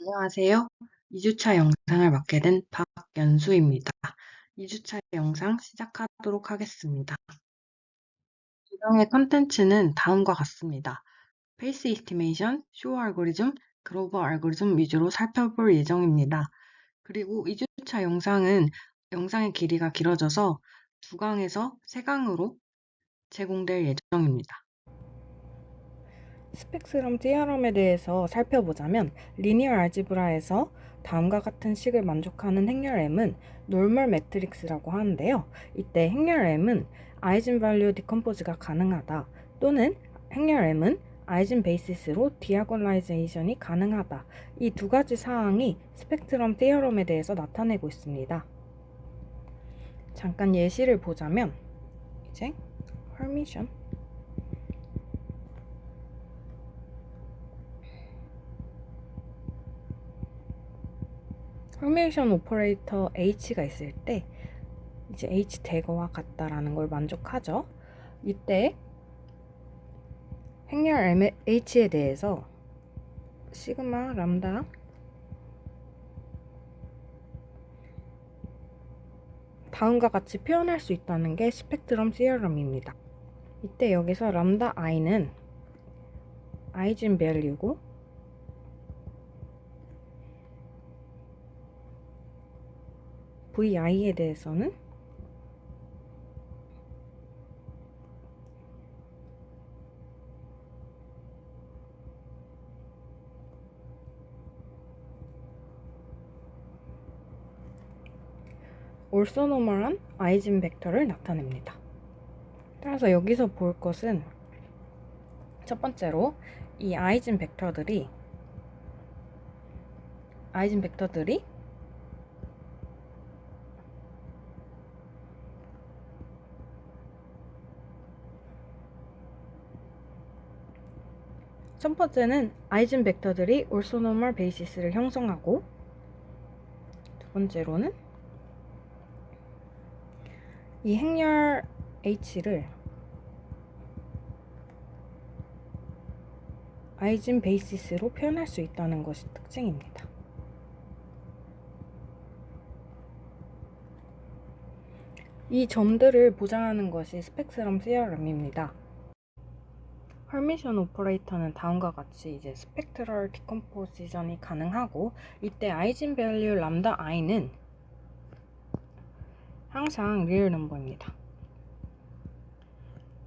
안녕하세요. 2주차 영상을 맡게 된 박연수입니다. 2주차 영상 시작하도록 하겠습니다. 이번의 컨텐츠는 다음과 같습니다. 페이스 이스티메이션, 쇼 알고리즘, 그로버 알고리즘 위주로 살펴볼 예정입니다. 그리고 2주차 영상은 영상의 길이가 길어져서 2강에서 3강으로 제공될 예정입니다. 스펙트럼 디어럼에 대해서 살펴보자면 리니어 알지브라에서 다음과 같은 식을 만족하는 행렬 M은 노멀 매트릭스라고 하는데요. 이때 행렬 M은 아이젠 밸류 디컴포즈가 가능하다 또는 행렬 M은 아이젠 베이시스로 디아고널라이제이션이 가능하다. 이 두 가지 사항이 스펙트럼 디어럼에 대해서 나타내고 있습니다. 잠깐 예시를 보자면 이제 헐미션 헐메이션 오퍼레이터 H가 있을 때 이제 H 대거와 같다라는 걸 만족하죠. 이때 행렬 H에 대해서 시그마 람다 다음과 같이 표현할 수 있다는 게 스펙트럼 시어럼입니다. 이때 여기서 람다 i는 아이젠 밸류고 VI에 대해서는 올소노멀한 아이젠 벡터를 나타냅니다. 따라서 여기서 볼 것은 첫 번째로 이 아이젠 벡터들이 첫 번째는 아이젠 벡터들이 올소노멀 베이시스를 형성하고 두 번째로는 이 행렬 H를 아이젠 베이시스로 표현할 수 있다는 것이 특징입니다. 이 점들을 보장하는 것이 스펙트럼 시어럼입니다. 헐미션 오퍼레이터는 다음과 같이 이제 스펙트럴 디컴포지션이 가능하고 이때 아이젠 밸류 람다 i는 항상 리얼 넘버입니다.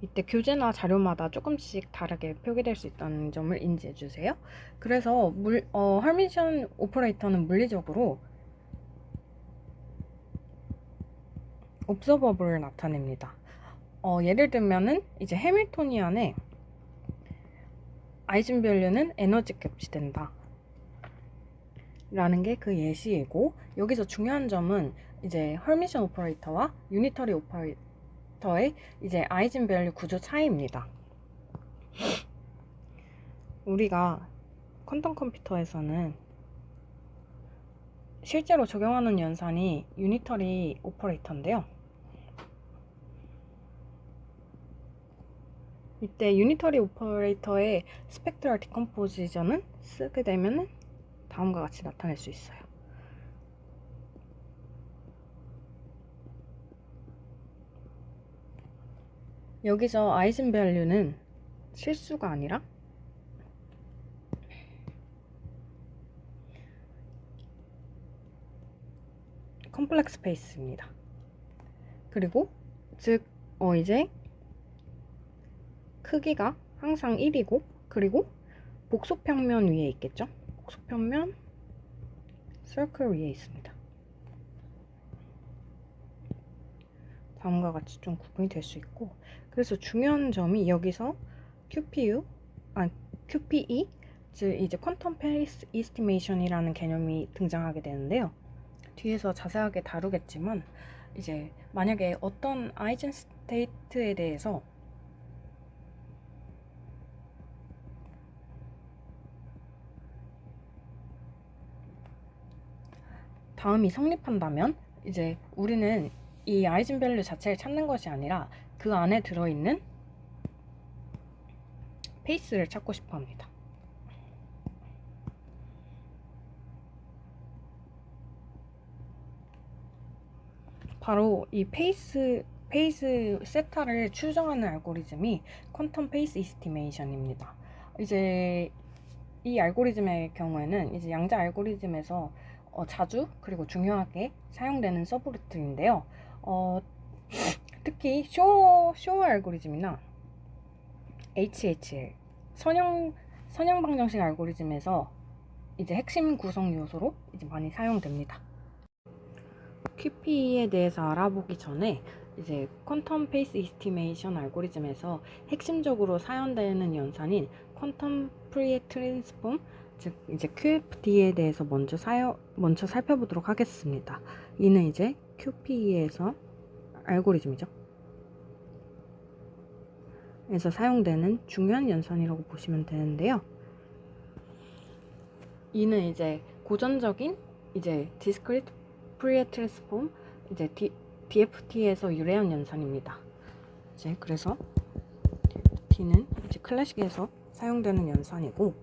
이때 교재나 자료마다 조금씩 다르게 표기될 수 있다는 점을 인지해 주세요. 그래서 헐미션 오퍼레이터는 물리적으로 옵서버블을 나타냅니다. 예를 들면은 이제 해밀토니안의 아이젠 밸류는 에너지 값이 된다 라는 게 그 예시이고, 여기서 중요한 점은 이제 헐미션 오퍼레이터와 유니터리 오퍼레이터의 이제 아이젠 밸류 구조 차이입니다. 우리가 퀀텀 컴퓨터에서는 실제로 적용하는 연산이 유니터리 오퍼레이터인데요. 이때 유니터리 오퍼레이터의 스펙트럴 디컴포지션은 쓰게 되면 다음과 같이 나타낼 수 있어요. 여기서 아이젠 밸류는 실수가 아니라 컴플렉스 스페이스입니다. 그리고 즉 이제 크기가 항상 1이고 그리고 복소평면 위에 있겠죠. 복소평면 서클 위에 있습니다. 다음과 같이 좀 구분이 될 수 있고, 그래서 중요한 점이 여기서 QPE 즉 이제 퀀텀 페이스 이스티메이션이라는 개념이 등장하게 되는데요. 뒤에서 자세하게 다루겠지만 이제 만약에 어떤 아이젠 스테이트에 대해서 다음이 성립한다면 이제 우리는 이 아이젠 밸류 자체를 찾는 것이 아니라 그 안에 들어있는 페이스를 찾고 싶어 합니다. 바로 이 페이스 세타를 추정하는 알고리즘이 퀀텀 페이스 이스티메이션입니다. 이제 이 알고리즘의 경우에는 이제 양자 알고리즘에서 자주 그리고 중요하게 사용되는 서브루트인데요. 특히 쇼어 알고리즘이나 HHL 선형 방정식 알고리즘에서 이제 핵심 구성 요소로 이제 많이 사용됩니다. QP에 대해서 알아보기 전에 이제 퀀텀 페이스 이스티메이션 알고리즘에서 핵심적으로 사용되는 연산인 퀀텀 프리에 트랜스폼, 즉 이제 QFT에 대해서 먼저 살펴보도록 하겠습니다. 이는 이제 QP에서 알고리즘이죠. 에서 사용되는 중요한 연산이라고 보시면 되는데요. 이는 이제 고전적인 이제 디스크리트 프리에 트랜스폼 이제 DFT에서 유래한 연산입니다. 이제 그래서 DFT는 이제 클래식에서 사용되는 연산이고,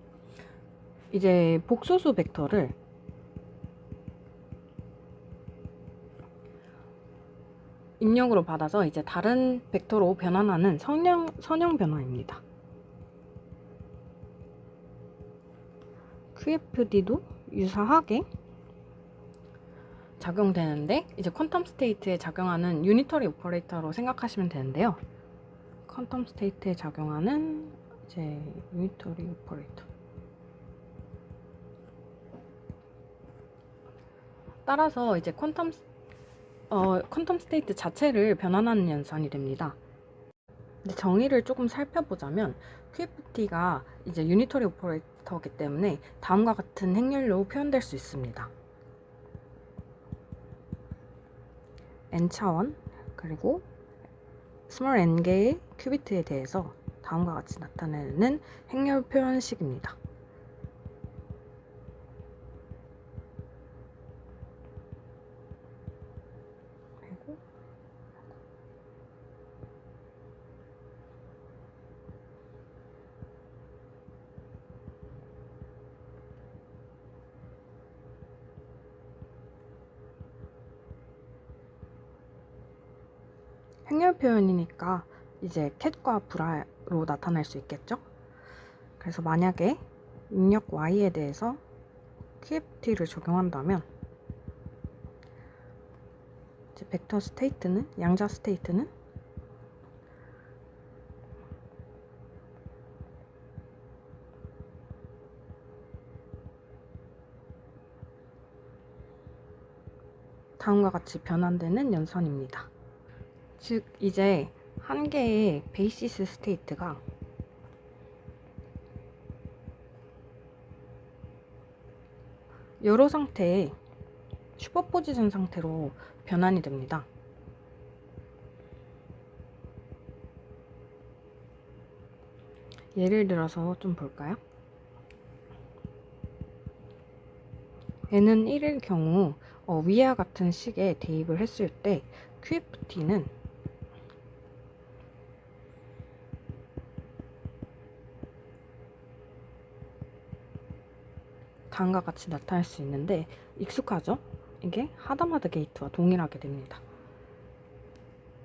이제 복소수 벡터를 입력으로 받아서 이제 다른 벡터로 변환하는 선형 변화입니다. QFD도 유사하게 작용되는데 이제 퀀텀 스테이트에 작용하는 유니터리 오퍼레이터로 생각하시면 되는데요. 퀀텀 스테이트에 작용하는 이제 유니터리 오퍼레이터. 따라서 이제 퀀텀 스테이트 자체를 변환하는 연산이 됩니다. 근데 정의를 조금 살펴보자면 QFT가 이제 유니터리 오퍼레이터이기 때문에 다음과 같은 행렬로 표현될 수 있습니다. n차원 그리고 스몰 n개의 큐비트에 대해서 다음과 같이 나타내는 행렬 표현식입니다. 그리고 행렬 표현이니까 이제 캣과 브라로 나타낼 수 있겠죠? 그래서 만약에 입력 y에 대해서 QFT를 적용한다면 이제 벡터 스테이트는 양자 스테이트는 다음과 같이 변환되는 연산입니다. 즉 이제 한 개의 베이시스 스테이트가 여러 상태의 슈퍼포지션 상태로 변환이 됩니다. 예를 들어서 좀 볼까요? n은 1일 경우 위와 같은 식에 대입을 했을 때 QFT는 다음과 같이 나타날 수 있는데 익숙하죠? 이게 하다마드 게이트와 동일하게 됩니다.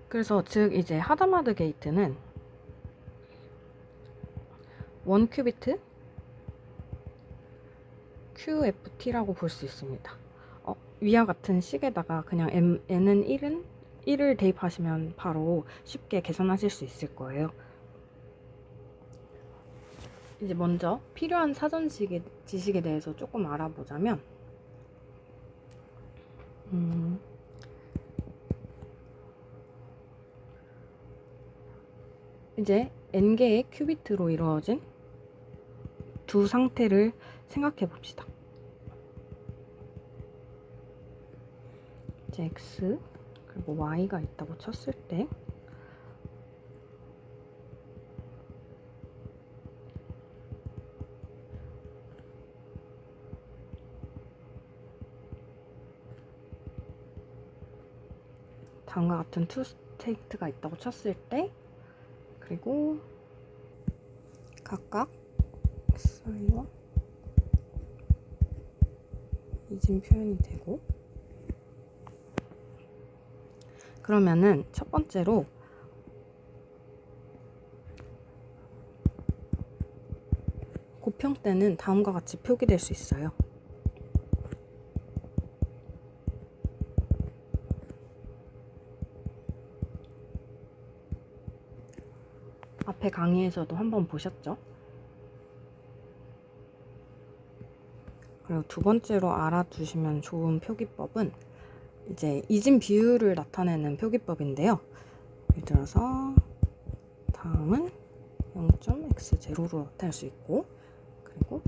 그래서 즉 이제 하다마드 게이트는 1큐비트 QFT라고 볼 수 있습니다. 위와 같은 식에다가 그냥 n은 1을 대입하시면 바로 쉽게 계산하실 수 있을 거예요. 이제 먼저 필요한 사전 지식에 대해서 조금 알아보자면 이제 n개의 큐비트로 이루어진 두 상태를 생각해 봅시다. 이제 x 그리고 y가 있다고 쳤을 때 다음과 같은 투 스테이트가 있다고 쳤을 때 그리고 각각 xy와 이진 표현이 되고 그러면은 첫 번째로 고평대는 다음과 같이 표기될 수 있어요. 앞에 강의에서도 한번 보셨죠? 그리고 두 번째로 알아두시면 좋은 표기법은 이제 이진 비율을 나타내는 표기법인데요. 예를 들어서 다음은 0.x0로 나타낼 수 있고, 그리고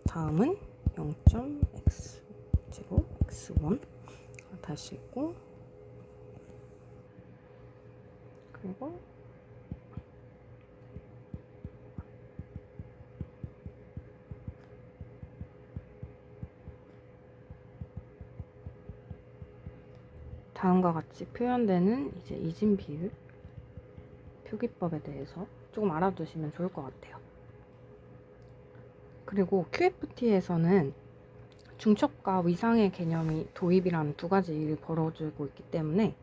다음은 0.x0, x1 나타낼 수 있고, 그리고 다음과 같이 표현되는 이제 이진 비율 표기법에 대해서 조금 알아두시면 좋을 것 같아요. 그리고 QFT에서는 중첩과 위상의 개념이 도입이라는 두 가지 일이 벌어지고 있기 때문에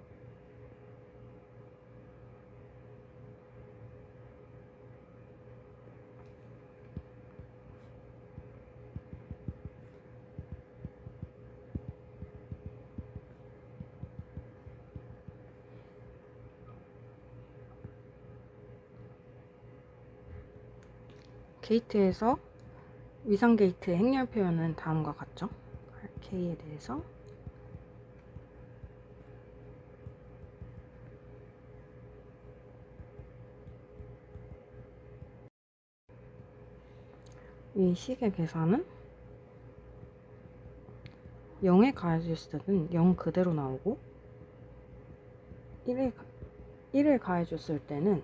게이트에서 위상 게이트의 행렬 표현은 다음과 같죠. K에 대해서 이 식의 계산은 0에 가해줬을 때는 0 그대로 나오고 1을 가해줬을 때는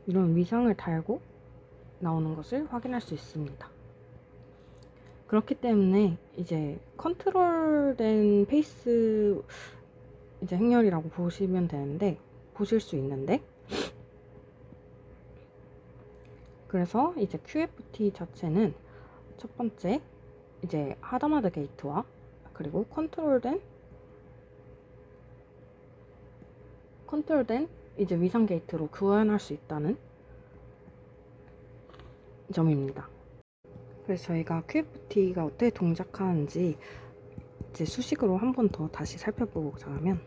이런 위상을 달고 나오는 것을 확인할 수 있습니다. 그렇기 때문에 이제 컨트롤된 페이스 이제 행렬이라고 보실 수 있는데 그래서 이제 QFT 자체는 첫 번째 이제 하다마드 게이트와 그리고 컨트롤된 이제 위상 게이트로 교환할 수 있다는 점입니다. 그래서 저희가 QFT가 어떻게 동작하는지 이제 수식으로 한 번 더 다시 살펴보고자 하면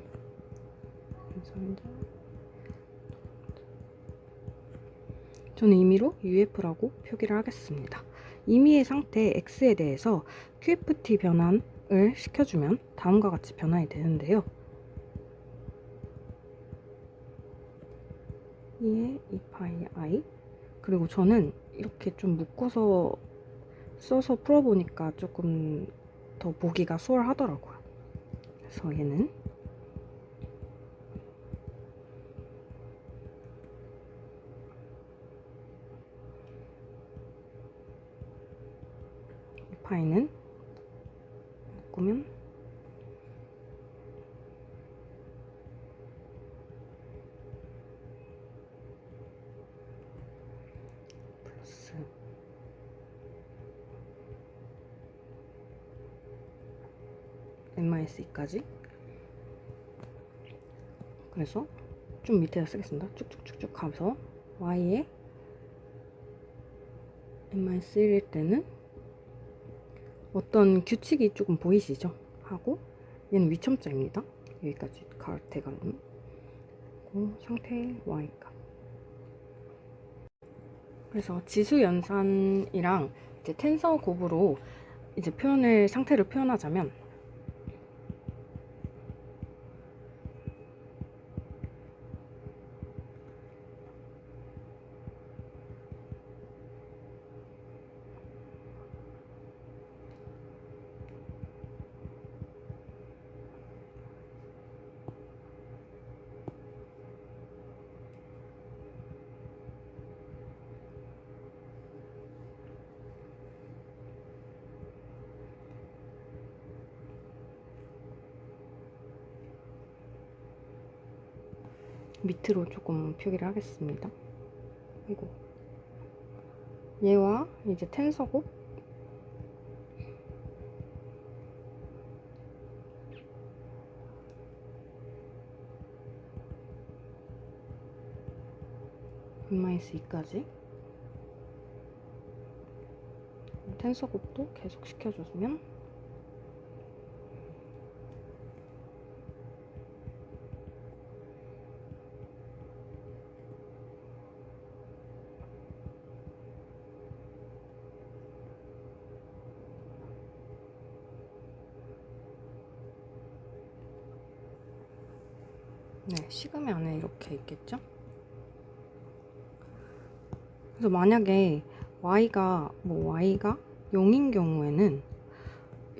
저는 임의로 UF라고 표기를 하겠습니다. 임의의 상태 X에 대해서 QFT 변환을 시켜주면 다음과 같이 변환이 되는데요. 2의 2파이 i 그리고 저는 이렇게 좀 묶어서 써서 풀어보니까 조금 더 보기가 수월하더라고요. 그래서 얘는 이 파이는 묶으면 플러스 n-2까지 그래서 좀 밑에다 쓰겠습니다. 쭉쭉쭉쭉 가서 y에 n-1일 때는 어떤 규칙이 조금 보이시죠? 하고 얘는 위첨자입니다. 여기까지 대괄호 상태의 y값. 그래서 지수 연산이랑 이제 텐서 곱으로 이제 상태를 표현하자면 밑으로 조금 표기를 하겠습니다. 아이고. 얘와 이제 텐서곱, -2까지 텐서곱도 계속 시켜주면 네, 시그마 안에 이렇게 있겠죠? 그래서 만약에 y가 0인 경우에는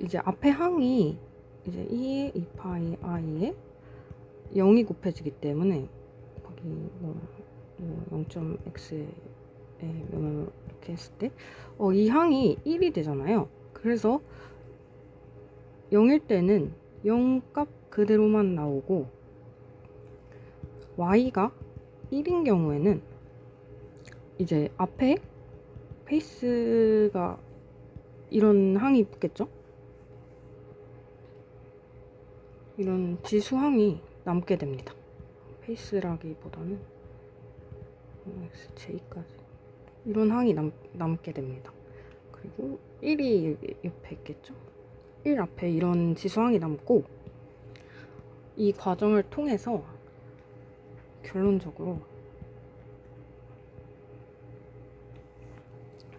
이제 앞에 항이 이제 2의 2파이 i에 0이 곱해지기 때문에 거기 0.x에 이렇게 했을 때 이 항이 1이 되잖아요. 그래서 0일 때는 0 값 그대로만 나오고 y가 1인 경우에는 이제 앞에 페이스가 이런 항이 붙겠죠? 이런 지수항이 남게 됩니다. 페이스라기보다는 xj까지 이런 항이 남게 됩니다. 그리고 1이 옆에 있겠죠? 1 앞에 이런 지수항이 남고 이 과정을 통해서 결론적으로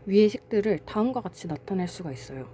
위의 식들을 다음과 같이 나타낼 수가 있어요.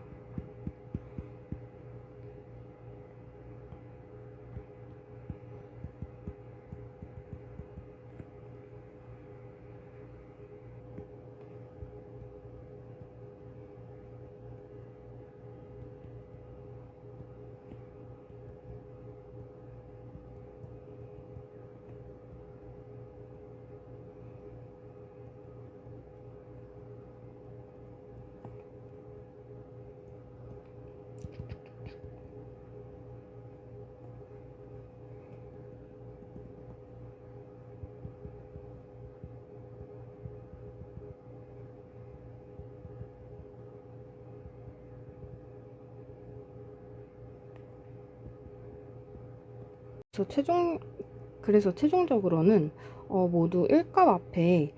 그래서 최종적으로는 모두 1값 앞에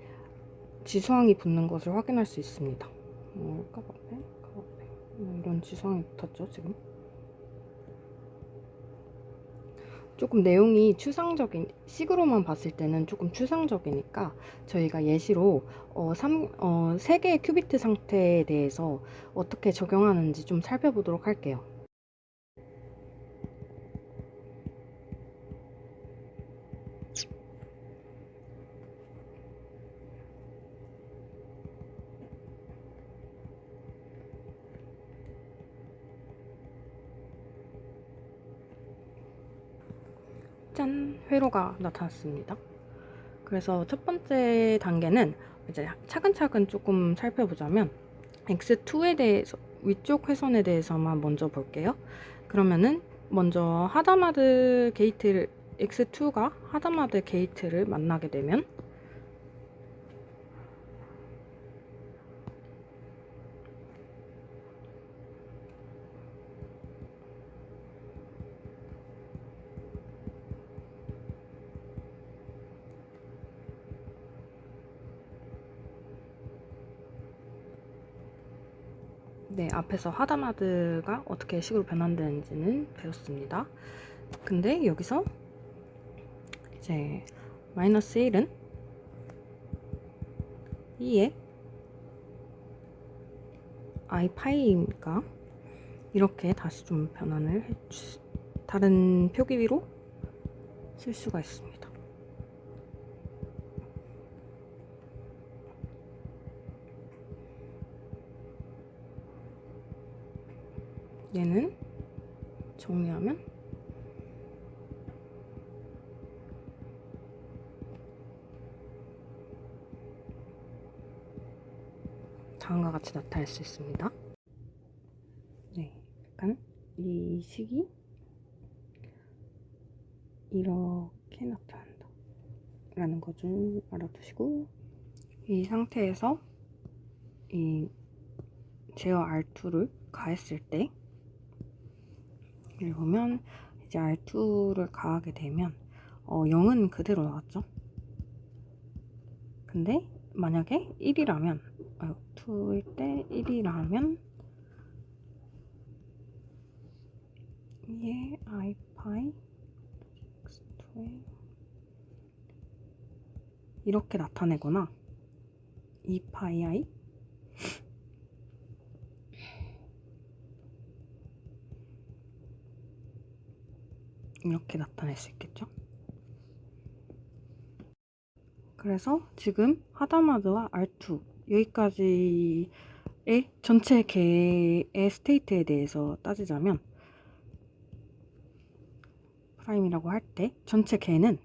지수항이 붙는 것을 확인할 수 있습니다. 1값 앞에, 이런 지수항이 붙었죠, 지금. 조금 내용이 식으로만 봤을 때는 조금 추상적이니까 저희가 예시로 3개의 큐비트 상태에 대해서 어떻게 적용하는지 좀 살펴보도록 할게요. 짠! 회로가 나타났습니다. 그래서 첫 번째 단계는 이제 차근차근 조금 살펴보자면 x2에 대해서 위쪽 회선에 대해서만 먼저 볼게요. 그러면은 먼저 하다마드 게이트를 x2가 하다마드 게이트를 만나게 되면 네, 앞에서 하다마드가 어떻게 식으로 변환되는지는 배웠습니다. 근데 여기서 이제 마이너스 1은 2에 i 파이니까 이렇게 다시 좀 변환을 다른 표기위로 쓸 수가 있습니다. 얘는 정리하면 다음과 같이 나타낼 수 있습니다. 네, 약간 이 식이 이렇게 나타난다 라는 거 좀 알아두시고 이 상태에서 이 제어 R2를 가했을 때, 여기 보면 이제 R2를 가하게 되면 0은 그대로 나왔죠. 근데 만약에 1이라면 2일 때 1이라면 위에 i파이 x2에 이렇게 나타내거나 2파이 i 이렇게 나타낼 수 있겠죠. 그래서 지금 하다마드와 R2 여기까지의 전체 개의 스테이트에 대해서 따지자면 프라임이라고 할 때 전체 개는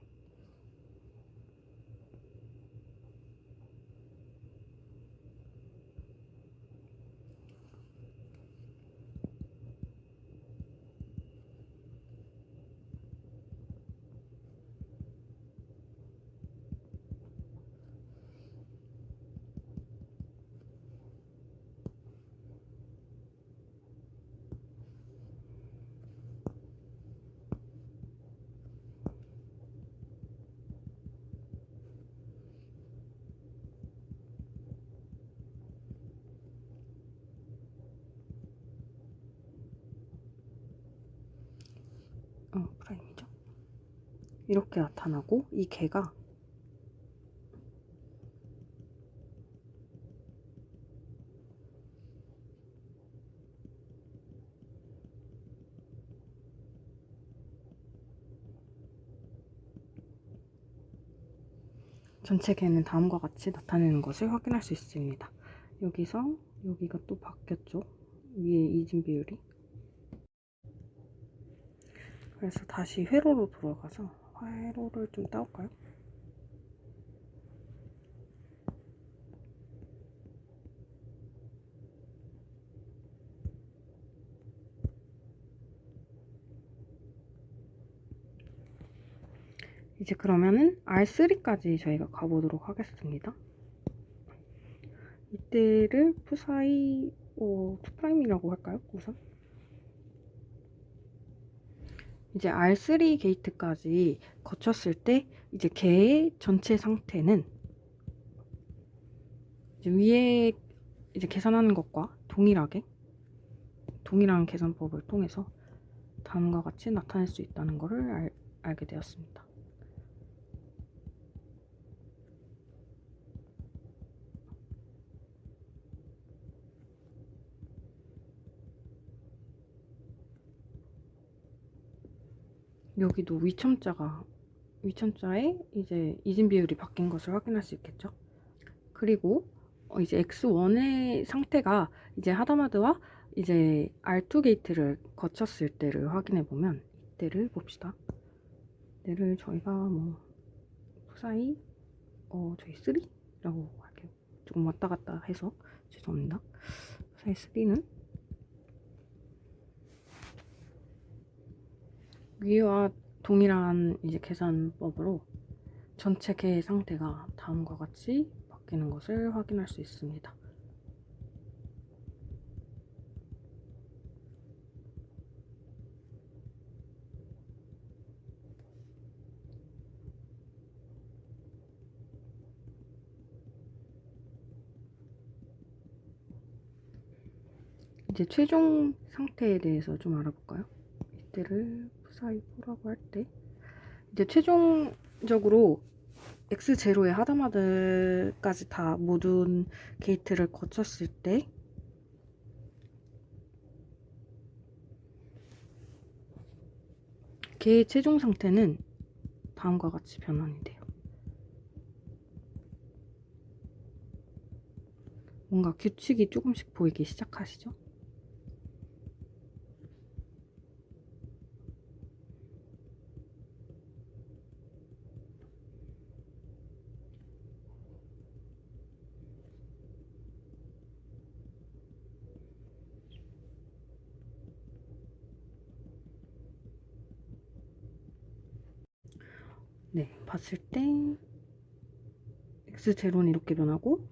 프라임이죠. 이렇게 나타나고 이 개가 전체 개는 다음과 같이 나타내는 것을 확인할 수 있습니다. 여기서 여기가 또 바뀌었죠. 위에 이진 비율이. 그래서 다시 회로로 돌아가서 회로를 좀 따올까요? 이제 그러면은 R3까지 저희가 가보도록 하겠습니다. 이때를 푸사이 2'이라고 할까요? 우선 이제 R3 게이트까지 거쳤을 때 이제 개의 전체 상태는 이제 위에 이제 계산하는 것과 동일한 계산법을 통해서 다음과 같이 나타낼 수 있다는 것을 알게 되었습니다. 여기도 위첨자에 이제 이진 비율이 바뀐 것을 확인할 수 있겠죠. 그리고 이제 X1의 상태가 이제 하다마드와 이제 R2 게이트를 거쳤을 때를 확인해 보면 이때를 봅시다. 얘를 저희가 뭐 푸사이 저희 3라고 할게요. 조금 왔다 갔다 해서 죄송합니다. 푸사이 3는 위와 동일한 이제 계산법으로 전체 개의 상태가 다음과 같이 바뀌는 것을 확인할 수 있습니다. 이제 최종 상태에 대해서 좀 알아볼까요? 이때를 푸사이 4라고 할 때 이제 최종적으로 X0의 하다마드까지 다 모든 게이트를 거쳤을 때 개의 최종 상태는 다음과 같이 변환이 돼요. 뭔가 규칙이 조금씩 보이기 시작하시죠? 네, 봤을 때 X0는 이렇게 변하고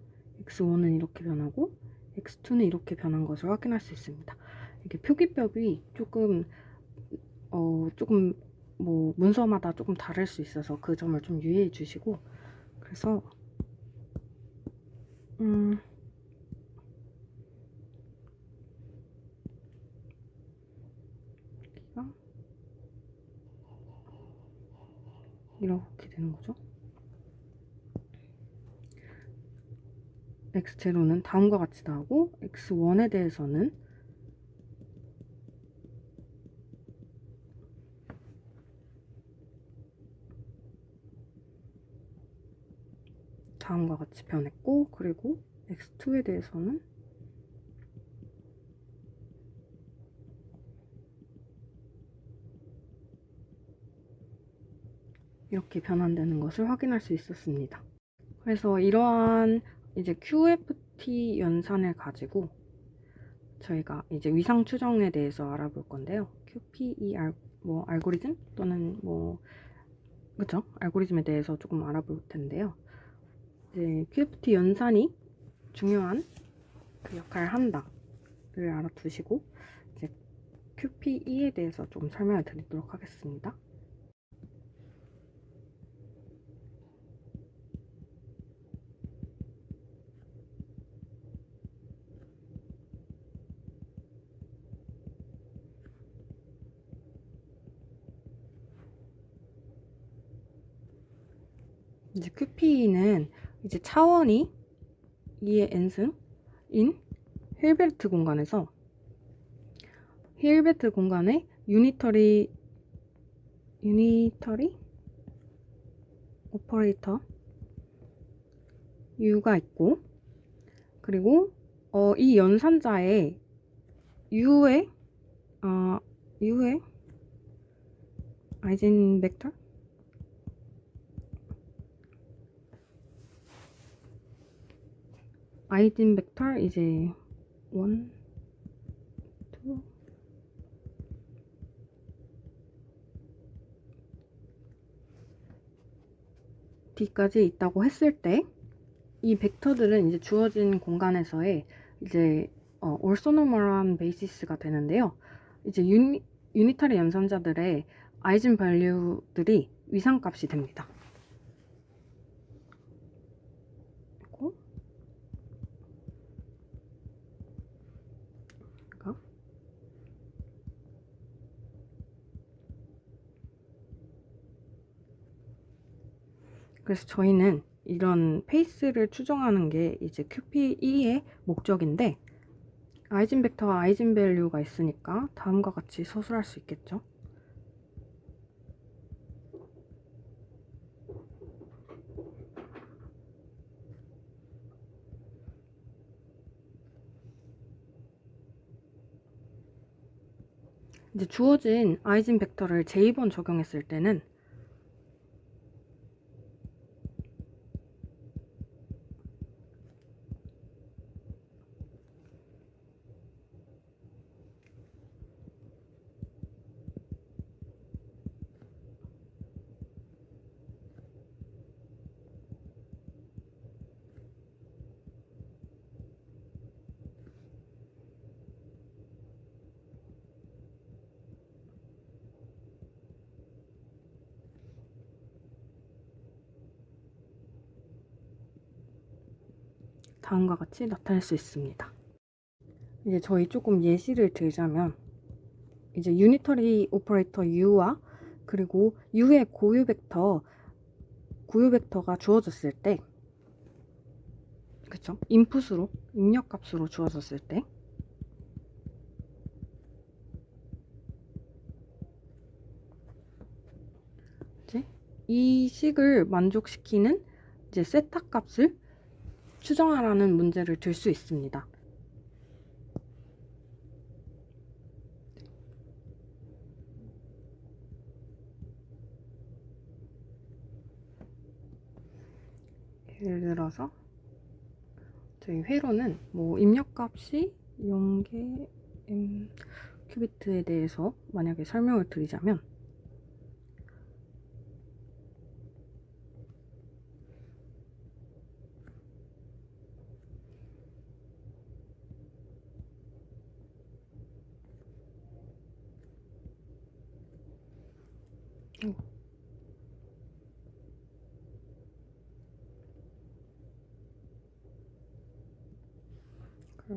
X1은 이렇게 변하고 x2는 이렇게 변한 것을 확인할 수 있습니다. 이게 표기법이 조금 뭐 문서마다 조금 다를 수 있어서 그 점을 좀 유의해 주시고, 그래서 여기가 이렇게 되는 거죠. x0는 다음과 같이 나오고, x1에 대해서는 다음과 같이 변했고, 그리고 x2에 대해서는 이렇게 변환되는 것을 확인할 수 있었습니다. 그래서 이러한 이제 QFT 연산을 가지고 저희가 이제 위상 추정에 대해서 알아볼 건데요. QPE 뭐 알고리즘 또는 뭐 그쵸? 알고리즘에 대해서 조금 알아볼 텐데요. 이제 QFT 연산이 중요한 그 역할을 한다를 알아두시고 이제 QPE에 대해서 좀 설명을 드리도록 하겠습니다. 이제 QPE는 이제 차원이 2의 n승인 힐베르트 공간에서 힐베르트 공간에 유니터리 오퍼레이터 U가 있고, 그리고 이 연산자의 U의 아이젠 벡터 이제 1, 2, D까지 있다고 했을 때 이 벡터들은 이제 주어진 공간에서의 이제 orthonormal한 베이시스가 되는데요. 이제 유니터리 연산자들의 아이젠 밸류들이 위상값이 됩니다. 그래서 저희는 이런 페이스를 추정하는 게 이제 QPE의 목적인데, 아이젠 벡터와 아이젠 밸류가 있으니까 다음과 같이 서술할 수 있겠죠. 이제 주어진 아이젠 벡터를 j 번 적용했을 때는 다음과 같이 나타낼 수 있습니다. 이제 저희 조금 예시를 들자면, 이제 유니터리 오퍼레이터 U와 그리고 U의 고유 벡터가 주어졌을 때, 그쵸? 인풋으로, 입력값으로 주어졌을 때, 이제 이 식을 만족시키는 이제 세타 값을 추정하라는 문제를 들 수 있습니다. 예를 들어서 저희 회로는 뭐 입력값이 0개 m 큐비트에 대해서 만약에 설명을 드리자면,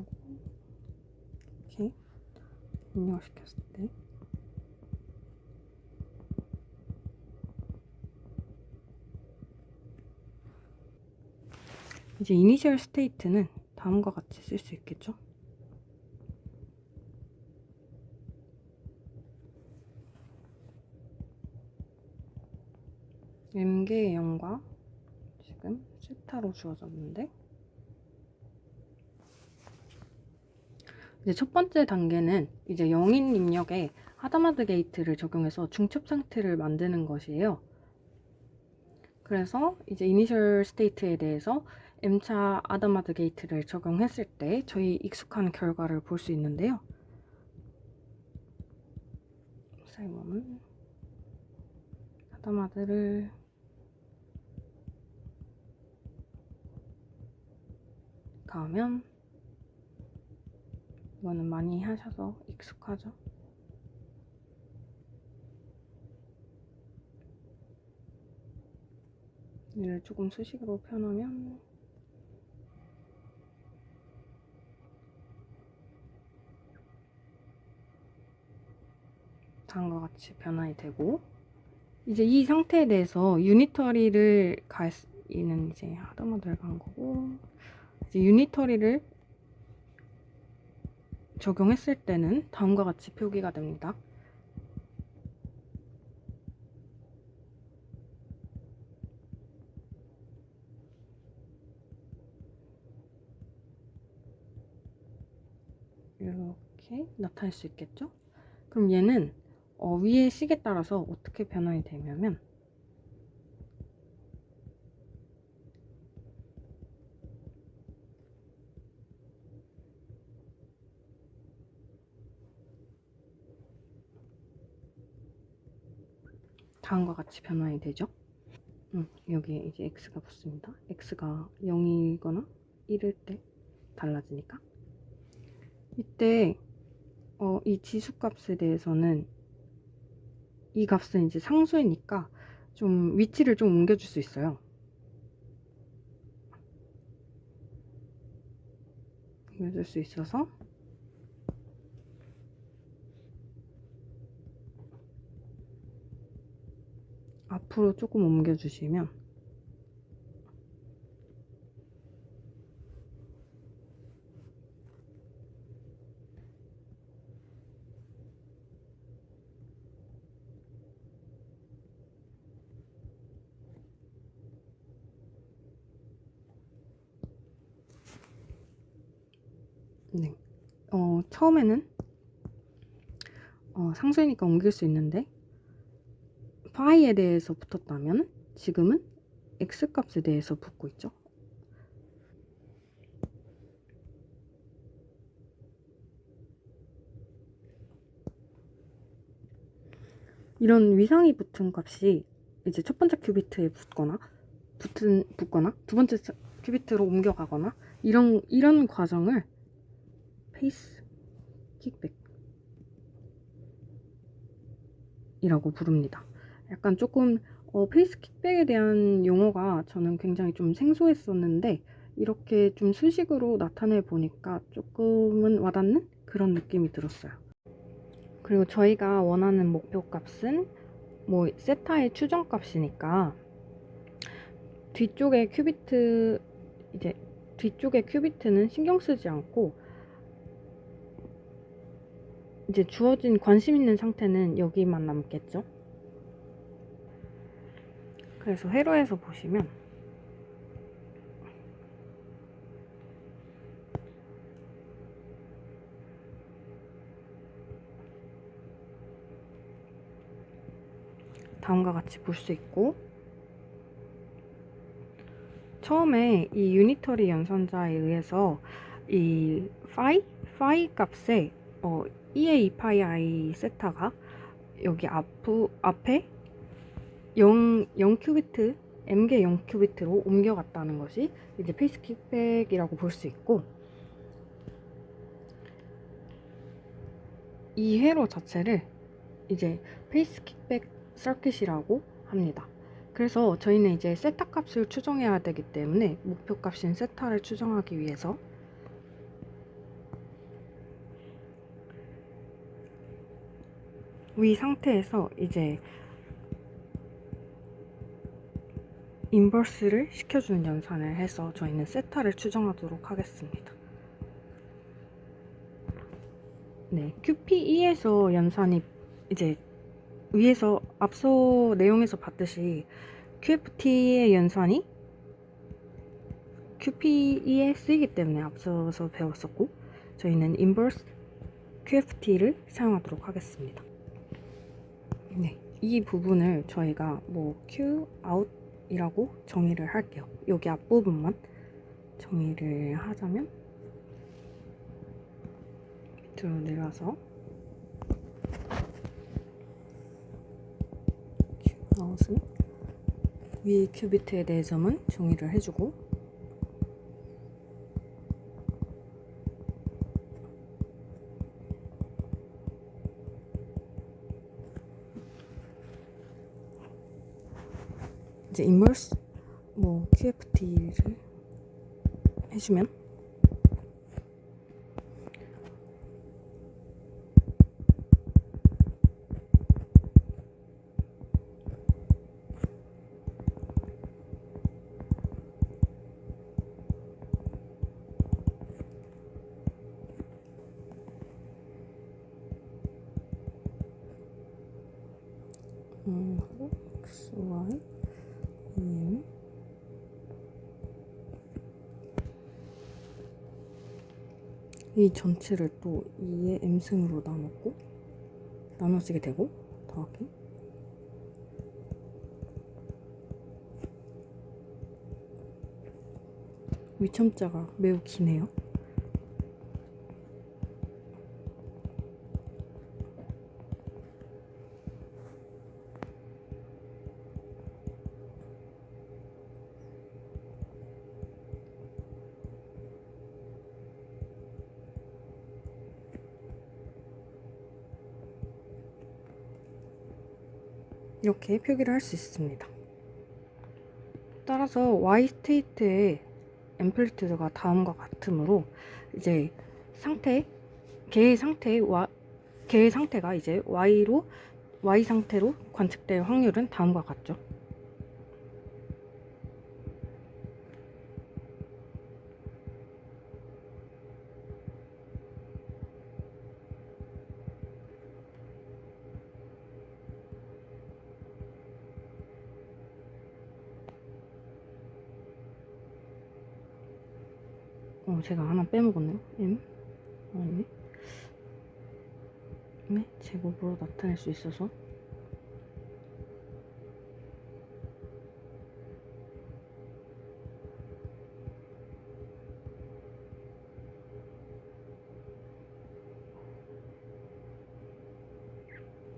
그리고 이렇게 입력시켰을 때 이제 이니셜 스테이트는 다음과 같이 쓸 수 있겠죠? m개의 0과 지금 세타로 주어졌는데, 이제 첫 번째 단계는 이제 영인 입력에 하다마드 게이트를 적용해서 중첩 상태를 만드는 것이에요. 그래서 이제 이니셜 스테이트에 대해서 m차 아다마드 게이트를 적용했을 때 저희 익숙한 결과를 볼 수 있는데요. 사이먼은 아다마드를 가면, 이거는 많이 하셔서 익숙하죠? 얘를 조금 수식으로 표현하면 다음과 같이 변환이 되고, 이제 이 상태에 대해서 유니터리를 이는 이제 하다마드를 간 거고, 이제 유니터리를 적용했을 때는 다음과 같이 표기가 됩니다. 이렇게 나타낼 수 있겠죠? 그럼 얘는 위의 식에 따라서 어떻게 변환이 되냐면, 다음과 같이 변환이 되죠? 여기에 이제 x가 붙습니다. x가 0이거나 1일 때 달라지니까. 이때 이 지수값에 대해서는 이 값은 이제 상수이니까 좀 위치를 좀 옮겨줄 수 있어요. 옮겨줄 수 있어서 앞으로 조금 옮겨주시면 네. 처음에는 상수이니까 옮길 수 있는데 파이에 대해서 붙었다면 지금은 x 값에 대해서 붙고 있죠. 이런 위상이 붙은 값이 이제 첫 번째 큐비트에 붙거나 두 번째 큐비트로 옮겨가거나 이런 과정을 페이스 킥백이라고 부릅니다. 약간 조금 페이스 킥백에 대한 용어가 저는 굉장히 좀 생소했었는데 이렇게 좀 수식으로 나타내 보니까 조금은 와닿는 그런 느낌이 들었어요. 그리고 저희가 원하는 목표 값은 뭐 세타의 추정 값이니까 뒤쪽에 큐비트는 신경 쓰지 않고 이제 주어진 관심 있는 상태는 여기만 남겠죠. 그래서 회로에서 보시면 다음과 같이 볼 수 있고, 처음에 이 유니터리 연산자에 의해서 이 파이 값에 EA 파이 I 세타가 여기 앞에 0 큐비트 m개 0 큐비트로 옮겨갔다는 것이 이제 페이스 킥백이라고 볼 수 있고, 이 회로 자체를 이제 페이스 킥백 서킷이라고 합니다. 그래서 저희는 이제 세타 값을 추정해야 되기 때문에 목표 값인 세타를 추정하기 위해서 위 상태에서 이제 인버스를 시켜주는 연산을 해서 저희는 세타를 추정하도록 하겠습니다. 네, QPE에서 연산이 이제 위에서 앞서 내용에서 봤듯이 QFT의 연산이 QPE에 쓰이기 때문에 앞서서 배웠었고, 저희는 인버스 QFT를 사용하도록 하겠습니다. 네, 이 부분을 저희가 뭐 Q out 이라고 정의를 할게요. 여기 앞부분만 정의를 하자면 밑으로 내려서 Q out은 위 큐비트에 대해서만 정의를 해주고, 이제 인버스 뭐 QFT를 해주면 X, Y, EM 이 전체를 또 2의 m승으로 나눠지게 되고, 더하기 위첨자가 매우 기네요. 이렇게 표기를 할 수 있습니다. 따라서 Y 스테이트의 앰플리튜드가 다음과 같으므로 이제 개의 상태가 이제 Y 상태로 관측될 확률은 다음과 같죠. 제가 하나 빼먹었네요. 아니네. 제곱으로 나타낼 수 있어서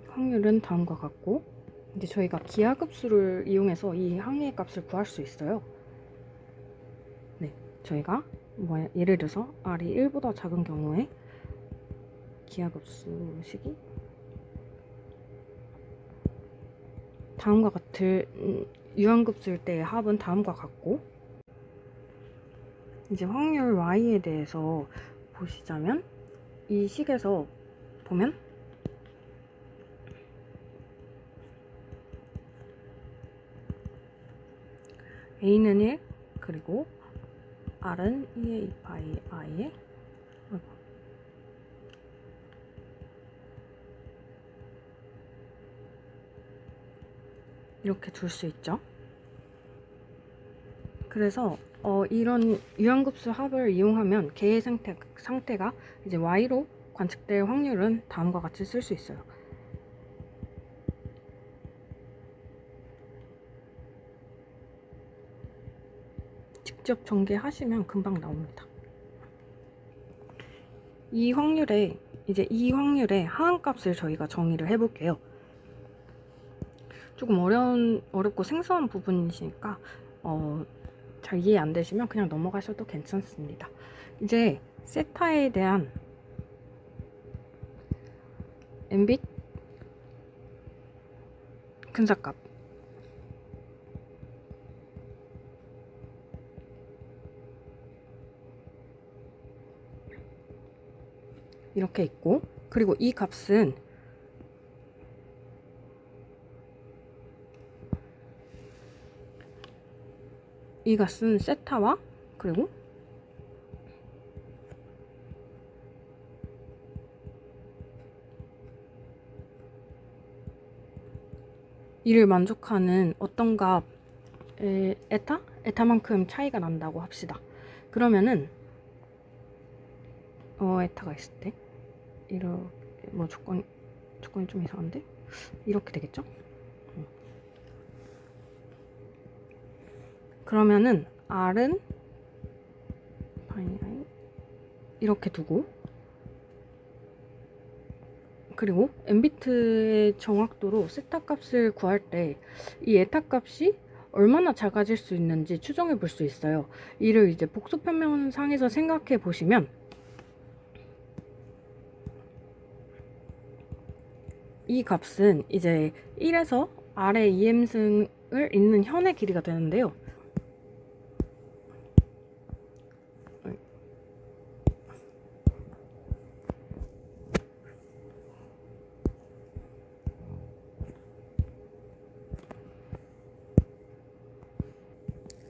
확률은 다음과 같고, 이제 저희가 기하급수를 이용해서 이 항의 값을 구할 수 있어요. 네, 저희가 예를 들어서 R이 1보다 작은 경우에 기하급수식이 다음과 같을 유한급수일 때의 합은 다음과 같고, 이제 확률 Y에 대해서 보시자면 이 식에서 보면 A는 1, 그리고 R은 2의 2파이 I에 이렇게 둘 수 있죠. 그래서 이런 유한급수 합을 이용하면 개의 상태가 이제 Y로 관측될 확률은 다음과 같이 쓸 수 있어요. 직접 전개하시면 금방 나옵니다. 이 확률의 하한값을 저희가 정의를 해볼게요. 조금 어렵고 생소한 부분이시니까 잘 이해 안 되시면 그냥 넘어가셔도 괜찮습니다. 이제 세타에 대한 n빗 근사값 이렇게 있고, 그리고 이 값은 이 값은 세타와 그리고 이를 만족하는 어떤 값 에타만큼 차이가 난다고 합시다. 그러면은 에타가 있을 때 이렇게 뭐 조건이 좀 이상한데 이렇게 되겠죠? 그러면은 R은 파이나이 이렇게 두고 그리고 n비트의 정확도로 세타 값을 구할 때 이 에타 값이 얼마나 작아질 수 있는지 추정해 볼 수 있어요. 이를 이제 복수 편면상에서 생각해 보시면 이 값은 이제 1에서 R의 2m승을 잇는 현의 길이가 되는데요.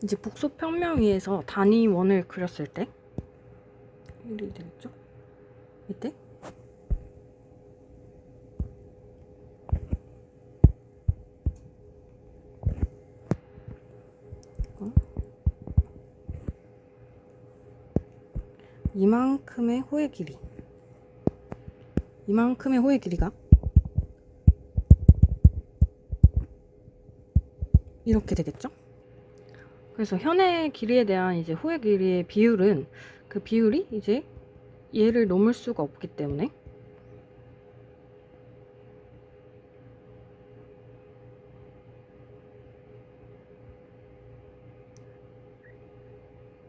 이제 복수 평면 위에서 단위 원을 그렸을 때 1이 되겠죠? 이때 이만큼의 호의 길이가 이렇게 되겠죠? 그래서 현의 길이에 대한 이제 호의 길이의 비율은 그 비율이 이제 얘를 넘을 수가 없기 때문에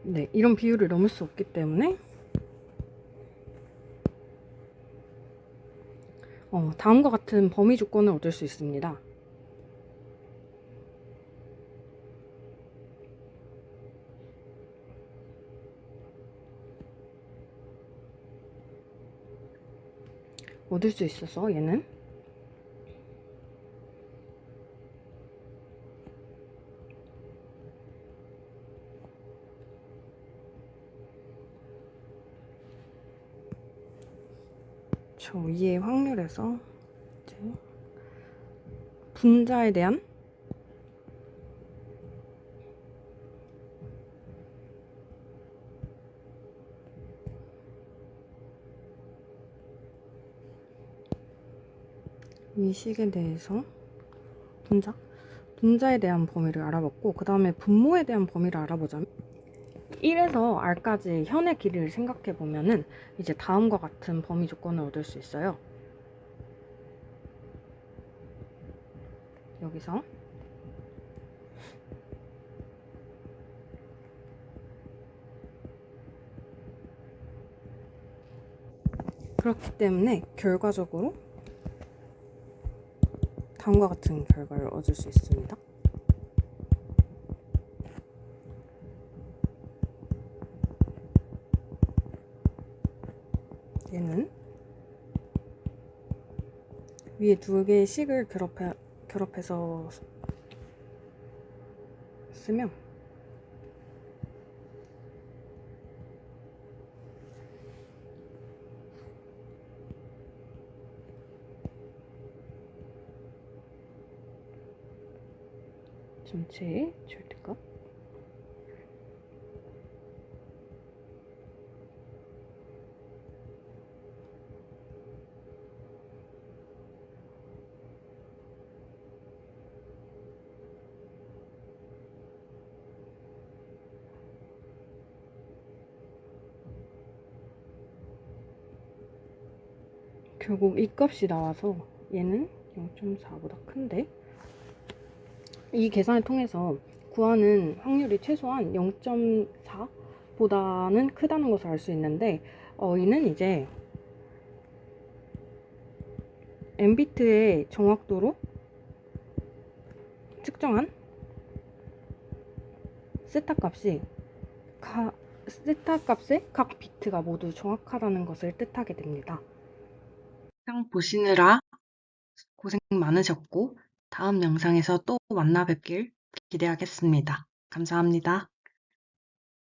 네, 이런 비율을 넘을 수 없기 때문에 다음과 같은 범위 조건을 얻을 수 있습니다. 얻을 수 있어서 얘는 저 위의 확률에서 이제 분자에 대한 이 식에 대해서 분자에 대한 범위를 알아봤고 그 다음에 분모에 대한 범위를 알아보자면 1에서 R까지 현의 길이를 생각해 보면은 이제 다음과 같은 범위 조건을 얻을 수 있어요. 여기서 그렇기 때문에 결과적으로 다음과 같은 결과를 얻을 수 있습니다. 얘는 위에 두 개의 식을 결합해서 쓰면 전체의 절대값 결국 이 값이 나와서 얘는 0.4보다 큰데 이 계산을 통해서 구하는 확률이 최소한 0.4보다는 크다는 것을 알 수 있는데 이는 이제 n비트의 정확도로 측정한 세타 값의 각 비트가 모두 정확하다는 것을 뜻하게 됩니다. 영상 보시느라 고생 많으셨고, 다음 영상에서 또 만나 뵙길 기대하겠습니다. 감사합니다.